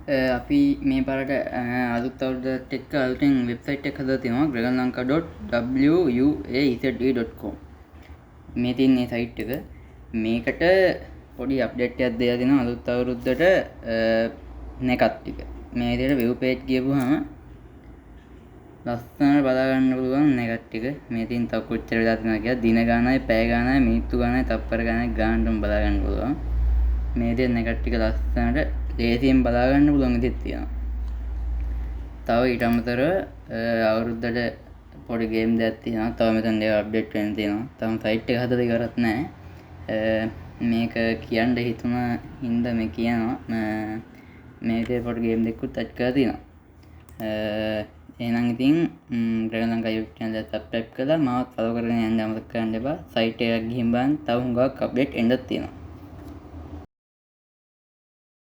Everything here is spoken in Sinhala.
අපි මේ පාරට අලුත් අවුරුද්දත් එක්ක අලුතෙන් වෙබ්සයිට් එකක් හදලා තියෙනවා gralanlanka.wuaze.com. මේ තියෙන මේ සයිට් එක. මේකට පොඩි අප්ඩේට් එකක් දෙලා දෙනවා අලුත් අවුරුද්දට නැකත් ටික. මේ විදිහට වෙබ් පේජ් ගියපුවාම ලස්සනට බලා ගන්න පුළුවන් නැකත් ටික. මේ තියෙන තව කොච්චර වෙලා තියෙනවද කියලා දින ගානයි, පැය ගානයි, මිනිත්තු ගානයි, තප්පර ගානයි ගානටම බලා ගන්න පුළුවන්. මේ තියෙන නැකත් ටික ලස්සනට ලේසියෙන් බලා ගන්න පුළුවන් විදිහක් තියෙනවා. තව ඊට අමතරව අවුරුද්දට පොඩි ගේම් දෙයක් තියෙනවා. තව මෙතන දේවල් අප්ඩේට් වෙන්න තියෙනවා. තාම සයිට් එක හදලා ඉවරත් නැහැ. මේක කියන්න හිතුණ හින්දා මේ කියනවා. මේ විදිහට පොඩි ගේම් දෙකකුත් ඇඩ් කරලා තියෙනවා. එහෙනම් ඉතින් ග්‍රැගන්ලංකා YouTube channel එක subscribe කරලා මාවත් follow කරගෙන යන්න අමතක කරන්න එපා. සයිට් එකක් ගිහින් බලන්න තව හුඟක් අප්ඩේට් එන්නත් තියෙනවා.